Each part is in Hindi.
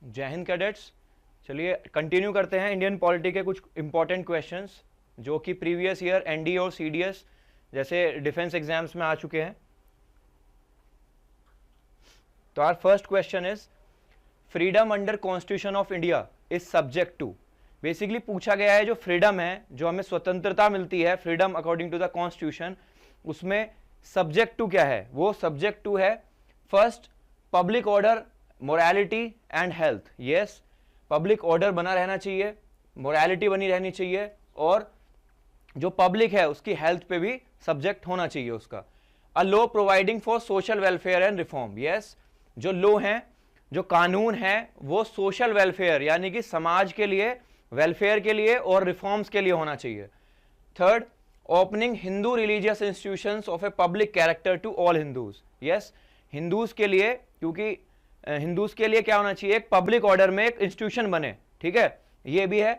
जय हिंद कैडेट्स। चलिए कंटिन्यू करते हैं इंडियन पॉलिटी के कुछ इंपॉर्टेंट क्वेश्चंस जो कि प्रीवियस ईयर एनडी और सीडीएस जैसे डिफेंस एग्जाम्स में आ चुके हैं। तो our first question is freedom under constitution of India is subject to. Basically पूछा गया है जो फ्रीडम है, जो हमें स्वतंत्रता मिलती है, freedom according to the constitution, उसमें सब्जेक्ट टू क्या है? वो सब्जेक्ट टू है first public order, morality and health. Yes, public order बना रहना चाहिए, मोरालिटी बनी रहनी चाहिए और जो पब्लिक है उसकी हेल्थ पे भी सब्जेक्ट होना चाहिए उसका। A law providing for social welfare and reform. Yes, जो लॉ है, जो कानून है, वो सोशल वेलफेयर यानी कि समाज के लिए, वेलफेयर के लिए और रिफॉर्म्स के लिए होना चाहिए। Third, opening Hindu religious institutions of a public character to all Hindus. Yes, Hindus के लिए, क्योंकि हिंदूज के लिए क्या होना चाहिए? एक पब्लिक ऑर्डर में एक इंस्टीट्यूशन बने, ठीक है, ये भी है।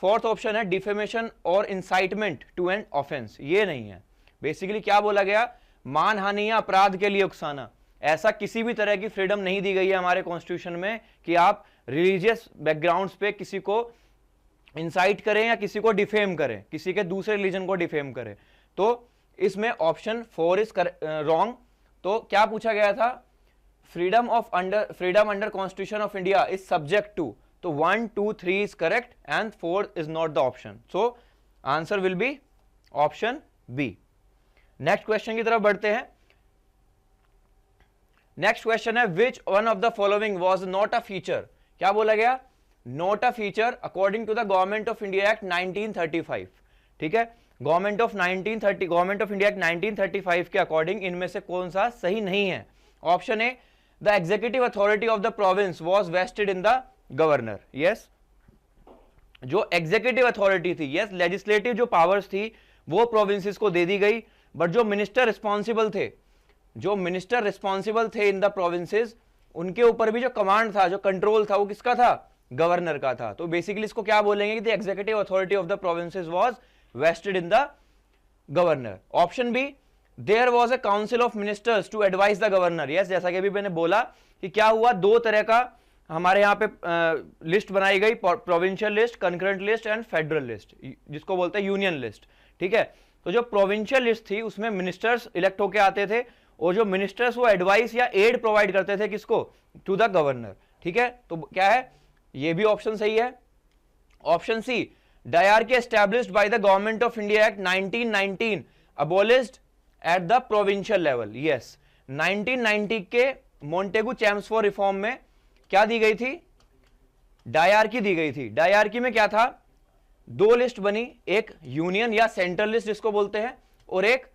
फोर्थ ऑप्शन है डिफेमेशन और इंसाइटमेंट टू एन ऑफेंस, ये नहीं है। बेसिकली क्या बोला गया? मानहानि या अपराध के लिए उकसाना। ऐसा किसी भी तरह की फ्रीडम नहीं दी गई है हमारे कॉन्स्टिट्यूशन में कि आप रिलीजियस बैकग्राउंड्स पे किसी को इंसाइट करें या किसी को डिफेम करें, किसी के दूसरे रिलीजन को डिफेम करें। तो इसमें ऑप्शन 4 इज रॉन्ग। तो क्या पूछा गया था? Freedom under constitution of India is subject to. तो 1, 2, 3 is correct and 4 is not the option. So answer will be option B. Next question की तरफ बढ़ते हैं। नेक्स्ट क्वेश्चन है which one of the following was not a feature. क्या बोला गया? Not a feature according to the government of India act 1935। ठीक है, गवर्नमेंट ऑफ इंडिया एक्ट 1935 के अकॉर्डिंग इनमें से कौन सा सही नहीं है? Option A, the executive authority of the province was vested in the governor. Yes, जो एग्जीक्यूटिव अथॉरिटी थी, यस, लेजिस्लेटिव जो पावर्स थी वो प्रोविंसेस को दे दी गई, बट जो मिनिस्टर रिस्पॉन्सिबल थे इन द प्रोविंसेस, उनके ऊपर भी जो कमांड था, जो कंट्रोल था, वो किसका था? गवर्नर का था। तो बेसिकली इसको क्या बोलेंगे कि the executive authority of the provinces was vested in the governor. Option B, there was a council of ministers to advise the governor. Yes, जैसा कि अभी मैंने बोला कि क्या हुआ, दो तरह का हमारे यहाँ पे लिस्ट बनाई गई, provincial list, concurrent list and federal list, जिसको बोलते हैं यूनियन लिस्ट। ठीक है, तो जो प्रोविंशियल लिस्ट थी उसमें मिनिस्टर्स इलेक्ट होके आते थे और जो मिनिस्टर्स वो एडवाइस या एड प्रोवाइड करते थे किसको? To the governor. ठीक है, तो क्या है? ये भी ऑप्शन सही है। Option C, dyarchy established by the government of India act 1919 abolished at the provincial level. Yes, 1990 के मोंटेगू चैम्सफोर्ड रिफॉर्म में क्या दी गई थी? डायरकी दी गई थी। डायरकी में क्या था? दो लिस्ट बनी, एक यूनियन या सेंट्रल लिस्ट जिसको बोलते हैं और एक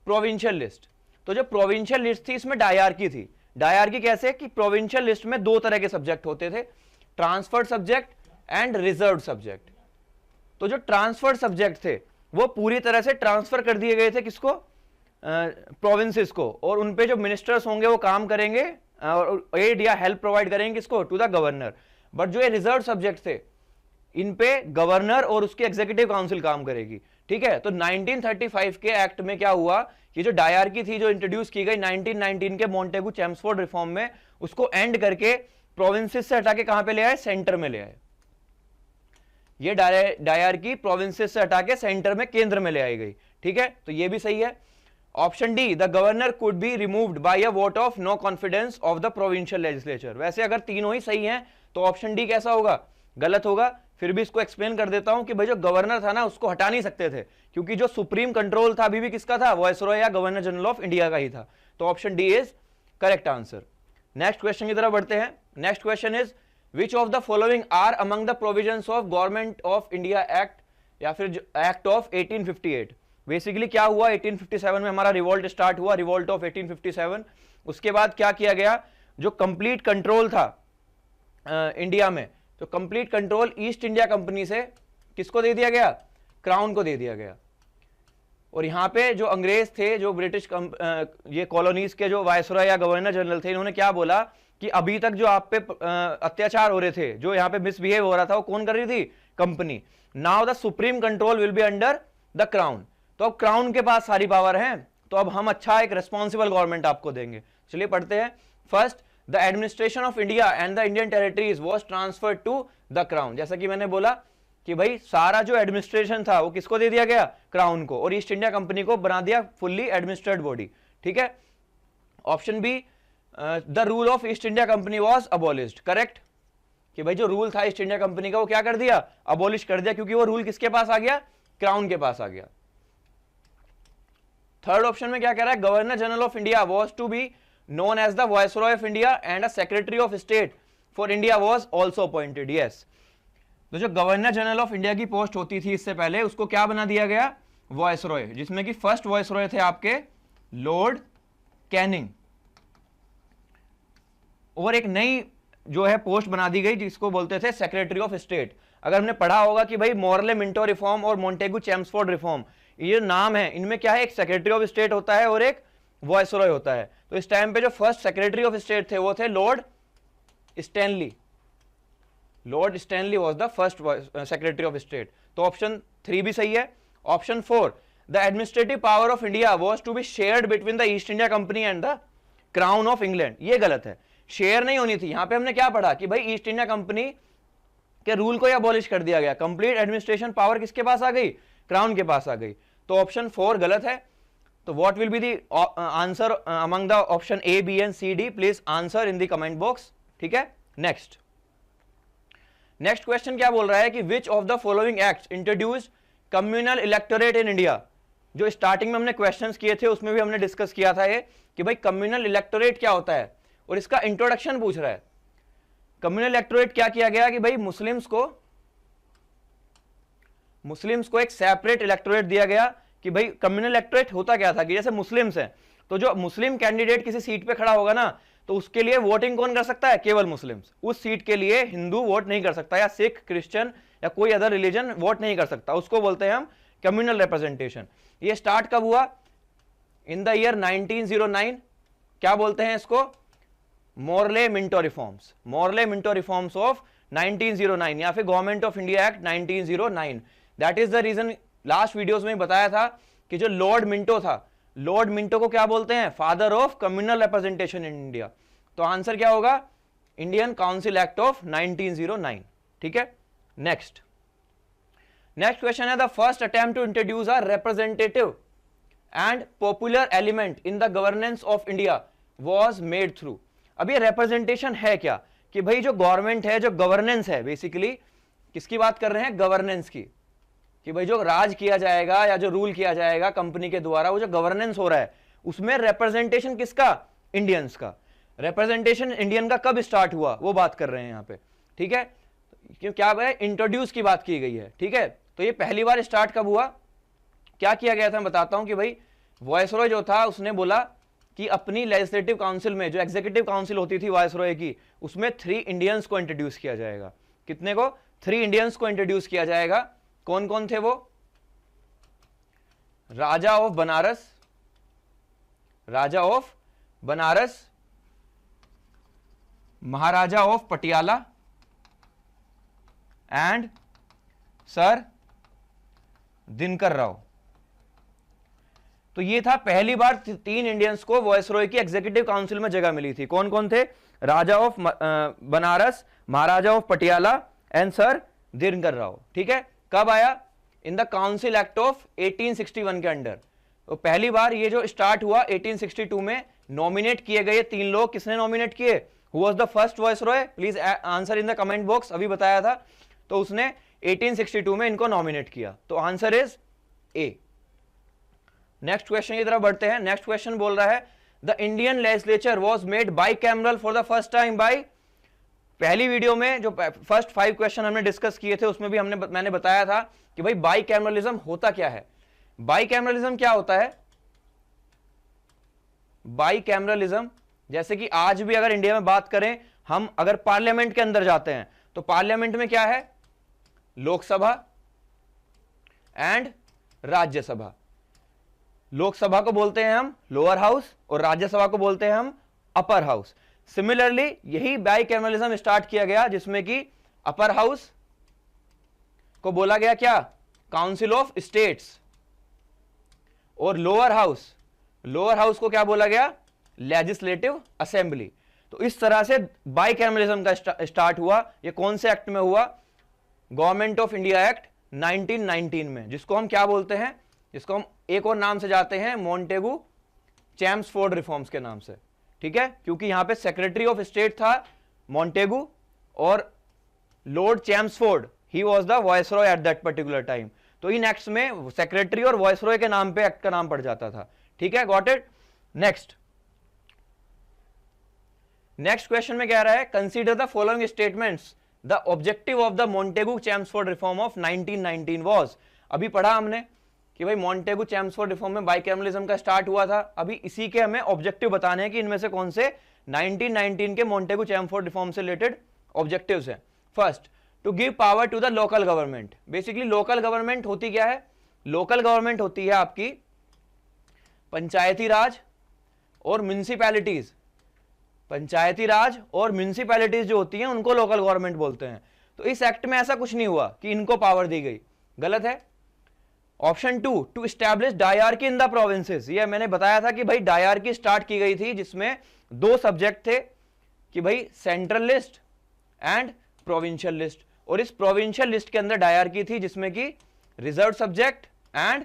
प्रोविंशियल लिस्ट। तो जो प्रोविंशियल लिस्ट थी इसमें डायरकी थी। डायरकी कैसे? कि प्रोविंशियल लिस्ट में दो तरह के सब्जेक्ट होते थे, transferred subject and reserve subject. तो जो ट्रांसफर्ड सब्जेक्ट थे वो पूरी तरह से ट्रांसफर कर दिए गए थे किसको? प्रोविंसेस को, और उनपे जो मिनिस्टर्स होंगे वो काम करेंगे और एड या हेल्प प्रोवाइड करेंगे किसको? To the governor. बट जो ये रिजर्व सब्जेक्ट थे इन पे गवर्नर और उसकी एग्जीक्यूटिव काउंसिल काम करेगी। ठीक है, तो 1935 के एक्ट में क्या हुआ कि जो डायरकी थी जो इंट्रोड्यूस की गई 1919 के मोंटेगू चैम्सफोर्ड रिफॉर्म में, उसको एंड करके प्रोविंसेस से हटा के कहां पे ले आए? सेंटर में ले आए। ये डायरकी प्रोविंसेस से हटा के सेंटर में, केंद्र में ले आई गई। ठीक है, तो ये भी सही है। Option D, the governor could be removed by a vote of no confidence of the provincial legislature. वैसे अगर तीनों ही सही हैं तो ऑप्शन डी कैसा होगा? गलत होगा। फिर भी इसको एक्सप्लेन कर देता हूं कि भाई जो गवर्नर था ना उसको हटा नहीं सकते थे, क्योंकि जो सुप्रीम कंट्रोल था अभी भी किसका था? वायसरॉय या गवर्नर जनरल ऑफ इंडिया का ही था। तो option D is correct answer. Next question की तरफ बढ़ते हैं। Next question is which of the following are among the provisions of government of India act या फिर एक्ट ऑफ 1858। बेसिकली क्या हुआ? 1857 में हमारा रिवोल्ट स्टार्ट हुआ, रिवोल्ट ऑफ 1857। उसके बाद क्या किया गया? जो कंप्लीट कंट्रोल था इंडिया में, तो complete control east India company से किसको दे दिया गया? क्राउन को दे दिया गया। और यहां पे जो अंग्रेज थे, जो ब्रिटिश ये कॉलोनीज के जो वायसरॉय या गवर्नर जनरल थे, इन्होंने क्या बोला कि अभी तक जो आप पे अत्याचार हो रहे थे, जो यहाँ पे मिसबिहेव हो रहा था, वो कौन कर रही थी? Company. Now the supreme control will be under the crown. तो अब क्राउन के पास सारी पावर है, तो अब हम अच्छा एक रिस्पॉन्सिबल गवर्नमेंट आपको देंगे। चलिए पढ़ते हैं। First, the administration of India and the Indian territories was transferred to the crown. जैसा कि मैंने बोला कि भाई सारा जो एडमिनिस्ट्रेशन था वो किसको दे दिया गया, क्राउन को, और ईस्ट इंडिया कंपनी को बना दिया फुल्ली एडमिनिस्ट्रेटेड बॉडी। ठीक है। Option B, the rule of East India Company was abolished. Correct, कि भाई जो रूल था ईस्ट इंडिया कंपनी का वो क्या कर दिया, अबॉलिश कर दिया, क्योंकि वो रूल किसके पास आ गया, क्राउन के पास आ गया। थर्ड ऑप्शन में क्या कह रहा है, governor general of India was to be known as the Viceroy of India and a Secretary of State for India was also appointed. Yes, तो जो गवर्नर जनरल ऑफ इंडिया की पोस्ट होती थी इससे पहले, उसको क्या बना दिया गया, वॉयसरॉय, जिसमें कि फर्स्ट वॉयसरॉय थे आपके लॉर्ड कैनिंग, और एक नई जो है पोस्ट बना दी गई जिसको बोलते थे सेक्रेटरी ऑफ स्टेट। अगर हमने पढ़ा होगा कि भाई मॉर्ले मिंटो रिफॉर्म और मोंटेगू चेम्सफोर्ड रिफॉर्म, ये नाम है, इनमें क्या है, एक सेक्रेटरी ऑफ स्टेट होता है और एक वॉयसरॉय होता है। तो इस टाइम पे जो फर्स्ट सेक्रेटरी ऑफ स्टेट थे वो थे Lord Stanley. Lord Stanley was the first secretary of state. तो ऑप्शन 3 भी सही है। Option 4, the administrative power of India was to be shared between the East India Company and the crown of England. ये गलत है, शेयर नहीं होनी थी। यहां पे हमने क्या पढ़ा कि भाई ईस्ट इंडिया कंपनी के रूल को अबॉलिश कर दिया गया, कंप्लीट एडमिनिस्ट्रेशन पावर किसके पास आ गई, क्राउन के पास आ गई। तो ऑप्शन 4 गलत है। तो what will be the answer among the option A, B and C, D? Please answer in the comment box. ठीक है। नेक्स्ट क्वेश्चन क्या बोल रहा है कि which of the following acts introduced communal electorate in India. जो स्टार्टिंग में हमने क्वेश्चंस किए थे उसमें भी हमने डिस्कस किया था ये कि भाई कम्युनल इलेक्टोरेट क्या होता है, और इसका इंट्रोडक्शन पूछ रहा है। कम्युनल इलेक्टोरेट क्या किया गया कि भाई मुस्लिम्स को एक सेपरेट इलेक्टोरेट दिया गया। कि भाई कम्युनल इलेक्टोरेट होता क्या था कि जैसे मुस्लिम्स हैं तो जो मुस्लिम कैंडिडेट किसी सीट पे खड़ा होगा ना, तो उसके लिए वोटिंग कौन कर सकता है, केवल मुस्लिम्स। उस सीट के लिए हिंदू वोट नहीं कर सकता, या सिख, क्रिश्चियन या कोई अदर रिलीजन वोट नहीं कर सकता। उसको बोलते हैं हम कम्युनल रिप्रेजेंटेशन। ये स्टार्ट कब हुआ, इन द ईयर 1909। क्या बोलते हैं इसको, Morley Minto reforms. Morley Minto reforms of 1909 या फिर government of India act 1909। That is the reason, last videos में बताया था कि जो लॉर्ड मिंटो था, लॉर्ड मिंटो को क्या बोलते हैं, father of communal representation in India. तो आंसर क्या होगा, इंडियन काउंसिल एक्ट ऑफ 1909। ठीक है। नेक्स्ट क्वेश्चन है, the first attempt to introduce a representative and popular element in the governance of India was made through. अब ये रिप्रेजेंटेशन है क्या कि भाई जो गवर्नमेंट है, जो गवर्नेंस है, बेसिकली किसकी बात कर रहे हैं, गवर्नेंस की, कि भाई जो राज किया जाएगा या जो रूल किया जाएगा कंपनी के द्वारा, वो जो गवर्नेंस हो रहा है उसमें रिप्रेजेंटेशन किसका, इंडियंस का। रिप्रेजेंटेशन इंडियन का कब स्टार्ट हुआ वो बात कर रहे हैं यहाँ पे। ठीक है, क्यों, क्या है, इंट्रोड्यूस की बात की गई है। ठीक है, तो ये पहली बार स्टार्ट कब हुआ, क्या किया गया था, मैं बताता हूं कि भाई वॉयसरॉय जो था उसने बोला कि अपनी लेजिस्लेटिव काउंसिल में, जो एग्जीक्यूटिव काउंसिल होती थी वॉयसरॉय की, उसमें 3 इंडियंस को इंट्रोड्यूस किया जाएगा। कितने को, 3 इंडियंस को इंट्रोड्यूस किया जाएगा। कौन कौन थे वो, Raja of Banaras, Maharaja of Patiala and sir Dinkar Rao. तो ये था पहली बार 3 इंडियंस को वॉयसरॉय की एग्जीक्यूटिव काउंसिल में जगह मिली थी। कौन कौन थे, Raja of Banaras, Maharaja of Patiala and sir Dinkar Rao. ठीक है, कब आया, in the council act of 1861 के अंडर। तो पहली बार ये जो स्टार्ट हुआ 1862 में, नॉमिनेट किए गए 3 लोग, किसने नॉमिनेट किए, who was the first viceroy, please answer in the comment box. अभी बताया था, तो उसने 1862 में इनको नॉमिनेट किया। तो answer is A. Next question की तरफ बढ़ते हैं। नेक्स्ट क्वेश्चन बोल रहा है, the Indian legislature was made bicameral for the first time by. पहली वीडियो में जो फर्स्ट 5 क्वेश्चन हमने डिस्कस किए थे उसमें भी मैंने बताया था कि भाई बाइकैमरलिज्म होता क्या है। बाइकैमरलिज्म क्या होता है, बाइकैमरलिज्म, जैसे कि आज भी अगर इंडिया में बात करें, हम अगर पार्लियामेंट के अंदर जाते हैं तो पार्लियामेंट में क्या है, लोकसभा एंड राज्यसभा। लोकसभा को बोलते हैं हम लोअर हाउस और राज्यसभा को बोलते हैं हम अपर हाउस। सिमिलरली यही बाइकैमरलिज्म स्टार्ट किया गया, जिसमें कि अपर हाउस को बोला गया क्या, काउंसिल ऑफ स्टेट्स, और लोअर हाउस को क्या बोला गया, लेजिस्लेटिव असेंबली। तो इस तरह से बाइकैमरलिज्म का स्टार्ट हुआ। ये कौन से एक्ट में हुआ? गवर्नमेंट ऑफ इंडिया एक्ट 1919 में, जिसको हम क्या बोलते हैं, जिसको हम एक और नाम से जाते हैं, मॉन्टेगू चैम्सफोर्ड रिफॉर्म्स के नाम से, ठीक है, क्योंकि यहां पे सेक्रेटरी ऑफ स्टेट था मॉन्टेगू और Lord Chelmsford he was the viceroy at that particular time. तो इन एक्ट्स में सेक्रेटरी और वायसरॉय के नाम पे एक्ट का नाम पड़ जाता था, ठीक है, गॉट इट। नेक्स्ट क्वेश्चन में कह रहा है, consider the following statements, the objective of the Montagu Chelmsford reform of 1919 was. अभी पढ़ा हमने कि भाई मॉन्टेगू चैम्सफोर्ड रिफॉर्म में बाइकैमरलिज्म का स्टार्ट हुआ था। अभी इसी के हमें ऑब्जेक्टिव बताने हैं कि इनमें से कौन से 1919 के मॉन्टेगू चैम्सफोर्ड रिफॉर्म से रिलेटेड ऑब्जेक्टिव्स हैं। First, to give power to the local government. Basically local government होती क्या है? लोकल गवर्नमेंट होती है आपकी पंचायती राज और म्युनिसिपैलिटीज। पंचायती राज और म्युनिसिपैलिटीज जो होती हैं उनको लोकल गवर्नमेंट बोलते हैं। तो इस एक्ट में ऐसा कुछ नहीं हुआ कि इनको पावर दी गई, गलत है। Option 2, to establish dyarchy in the provinces. ये मैंने बताया था कि भाई डायरकी स्टार्ट की गई थी, जिसमें दो सब्जेक्ट थे कि भाई central list and provincial list, और इस प्रोविंशियल लिस्ट के अंदर डायरकी थी जिसमें कि reserve subject and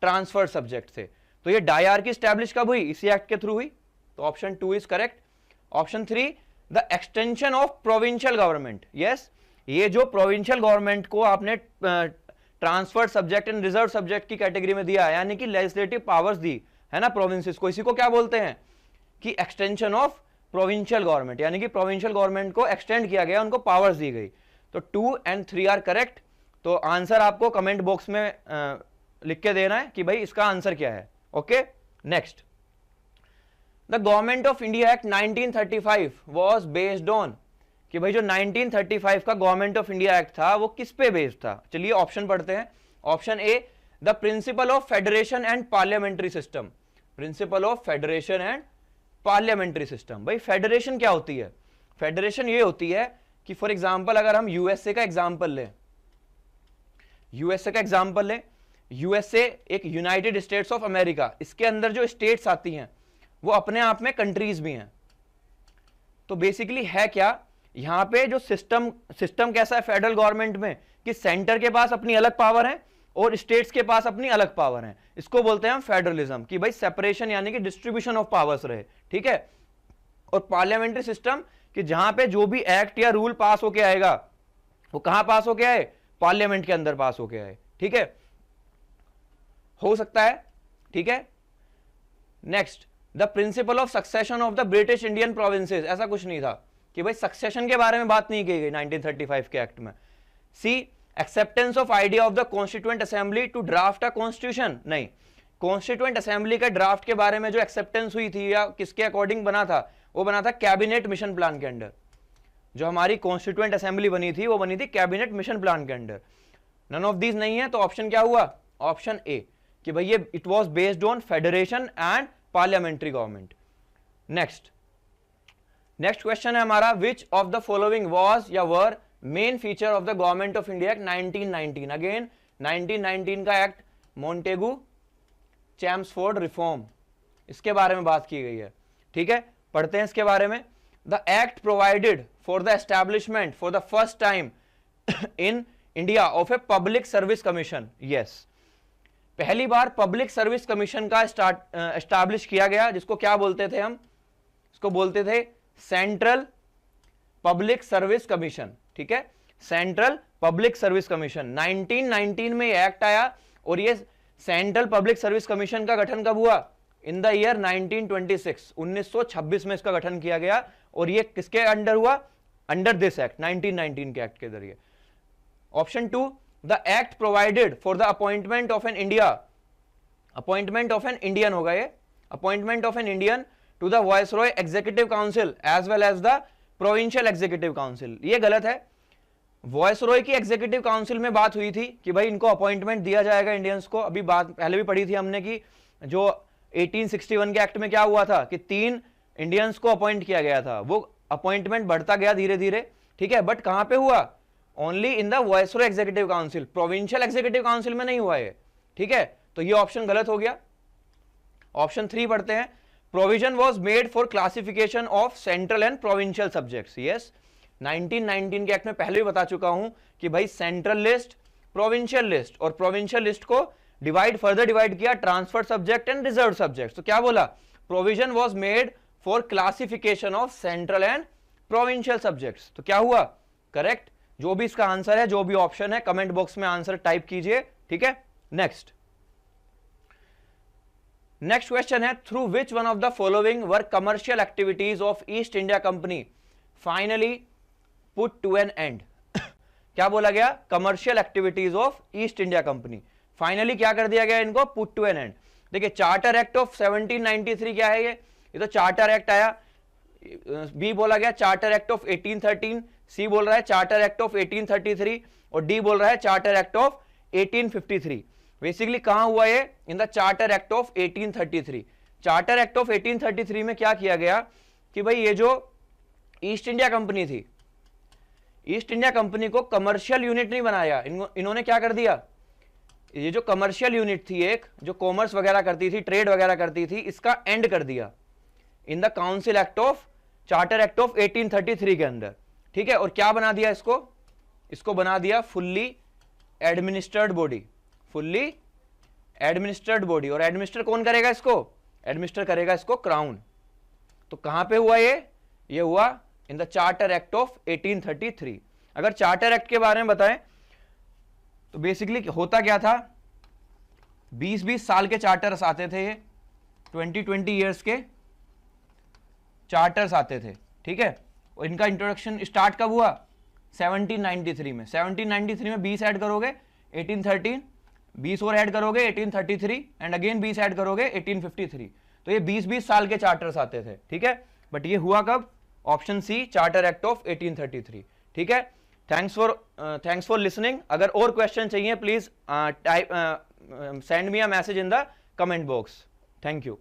transfer subject थे। तो ये डायरकी स्टैब्लिश कब हुई? इसी एक्ट के थ्रू हुई। तो option 2 is correct. Option 3, the extension of provincial government. Yes, ये जो प्रोविंशियल गवर्नमेंट को आपने transferred subject and reserve subject की कैटेगरी में दिया, यानी कि लेजिस्लेटिव पावर्स दी है ना प्रोविंसेस को, इसी को क्या बोलते हैं कि एक्सटेंशन ऑफ प्रोविंशियल गवर्नमेंट, यानी कि प्रोविंशियल गवर्नमेंट को एक्सटेंड किया गया, उनको पावर्स दी गई। तो 2 and 3 आर करेक्ट। तो आंसर आपको कमेंट बॉक्स में लिख के देना है कि भाई इसका आंसर क्या है। Okay, next, the government of India act 1935 was based on, कि भाई जो 1935 का गवर्नमेंट ऑफ इंडिया एक्ट था वो किस पे बेस्ड था? चलिए ऑप्शन पढ़ते हैं। Option A, the principle of federation and parliamentary system. Principle of federation and parliamentary system. भाई फेडरेशन क्या होती है? फेडरेशन ये होती है कि फॉर एग्जांपल अगर हम यूएसए का एग्जांपल लें, यूएसए एक यूनाइटेड स्टेट्स ऑफ अमेरिका, इसके अंदर जो स्टेट्स आती हैं वो अपने आप में कंट्रीज भी हैं। तो बेसिकली है क्या, यहां पे जो सिस्टम कैसा है फेडरल गवर्नमेंट में कि सेंटर के पास अपनी अलग पावर है और स्टेट्स के पास अपनी अलग पावर है। इसको बोलते हैं हम फेडरलिज्म, कि भाई सेपरेशन यानी कि डिस्ट्रीब्यूशन ऑफ पावर्स रहे, ठीक है। और पार्लियामेंट्री सिस्टम कि जहां पे जो भी एक्ट या रूल पास होके आएगा वो कहां पास होके आए? पार्लियामेंट के अंदर पास होके आए, ठीक है, हो सकता है, ठीक है। Next, the principle of succession of the British Indian provinces. ऐसा कुछ नहीं था कि भाई सक्सेशन के बारे में बात नहीं की गई 1935 के एक्ट में। C, acceptance of idea of the constituent assembly to draft a constitution. नहीं, कॉन्स्टिट्यूएंट असेंबली के ड्राफ्ट के बारे में जो एक्सेप्टेंस हुई थी या किसके अकॉर्डिंग बना था, वो बना था कैबिनेट मिशन प्लान के अंडर। जो हमारी कॉन्स्टिट्यूएंट असेंबली बनी थी वो बनी थी कैबिनेट मिशन प्लान के अंडर। नन ऑफ दीज नहीं है, तो ऑप्शन क्या हुआ? ऑप्शन ए, कि भाई ये it was based on federation and parliamentary government. Next question है हमारा, which of the following was या were main feature of the government of India act 1919। Again 1919 का एक्ट मॉन्टेगू चैम्सफोर्ड रिफॉर्म, इसके बारे में बात की गई है, ठीक है, पढ़ते हैं इसके बारे में। The act provided for the establishment for the first time in India of a public service commission. Yes, पहली बार पब्लिक सर्विस कमीशन का एस्टैब्लिश किया गया, जिसको क्या बोलते थे हम? इसको बोलते थे सेंट्रल पब्लिक सर्विस कमीशन, ठीक है, सेंट्रल पब्लिक सर्विस कमीशन। 1919 में ये एक्ट आया और ये सेंट्रल पब्लिक सर्विस कमीशन का गठन कब हुआ? इन द ईयर 1926, 1926 में इसका गठन किया गया। और ये किसके अंडर हुआ? अंडर दिस एक्ट, 1919 के एक्ट के जरिए। Option 2, the act provided for the appointment of an Indian होगा ये, appointment of an Indian to the viceroy executive council as well as the provincial executive council. ये गलत है। वायसरॉय की एग्जीक्यूटिव काउंसिल में बात हुई थी कि भाई इनको अपॉइंटमेंट दिया जाएगा इंडियंस को। अभी बात पहले भी पढ़ी थी हमने कि जो 1861 के एक्ट में क्या हुआ था कि 3 इंडियंस को अपॉइंट किया गया था। वो अपॉइंटमेंट बढ़ता गया धीरे धीरे, ठीक है, बट कहां पे हुआ? Only in the viceroy executive council, provincial executive council में नहीं हुआ ये, ठीक है। तो ये ऑप्शन गलत हो गया। ऑप्शन 3 पढ़ते हैं, provision was made for classification of central and provincial subjects. Yes, 1919 के एक्ट में पहले भी बता चुका हूं कि भाई सेंट्रल लिस्ट, प्रोविंशियल लिस्ट, और प्रोविंशियल लिस्ट को फर्दर डिवाइड किया transfer subject and reserve subject. तो क्या बोला, provision was made for classification of central and provincial subjects. तो क्या हुआ, करेक्ट। जो भी इसका आंसर है, जो भी ऑप्शन है, कमेंट बॉक्स में आंसर टाइप कीजिए, ठीक है। नेक्स्ट क्वेश्चन है, through which one of the following were commercial activities of East India Company finally put to an end. क्या बोला गया, commercial activities of East India Company finally क्या कर दिया गया इनको, पुट टू एन एंड। देखिए चार्टर एक्ट ऑफ 1793 क्या है, ये तो चार्टर एक्ट आया। बी बोला गया चार्टर एक्ट ऑफ 1813, सी बोल रहा है चार्टर एक्ट ऑफ 1833 और डी बोल रहा है चार्टर एक्ट ऑफ 1853। बेसिकली कहां हुआ ये, in the charter act of 1833। Charter act of 1833 में क्या किया गया कि भाई ये जो ईस्ट इंडिया कंपनी थी, ईस्ट इंडिया कंपनी को कमर्शियल यूनिट नहीं बनाया, इन्होंने क्या कर दिया, ये जो कमर्शियल यूनिट थी एक, जो कॉमर्स वगैरह करती थी, ट्रेड वगैरह करती थी, इसका एंड कर दिया इन the council act of, charter act of 1833 के अंदर, ठीक है। और क्या बना दिया इसको बना दिया fully administered body, fully administered body. और एडमिनिस्टर कौन करेगा इसको, एडमिनिस्टर करेगा इसको क्राउन। तो कहां पे हुआ ये हुआ in the charter act of 1833। अगर चार्टर एक्ट के बारे में बताएं तो बेसिकली होता क्या था, 20-20 साल के चार्टर्स आते थे, ये 20-20 ईयर्स के चार्टर्स आते थे, ठीक है। और इनका इंट्रोडक्शन स्टार्ट कब हुआ, 1793 में। 1793 में 20 ऐड करोगे 1813, 20 और ऐड करोगे 1833 एंड अगेन 20 ऐड करोगे 1853। तो ये 20-20 साल के चार्टर्स आते थे, ठीक है। बट ये हुआ कब, option C charter act of 1833, ठीक है। Thanks for listening. अगर और क्वेश्चन चाहिए please send me a message in the comment box. Thank you.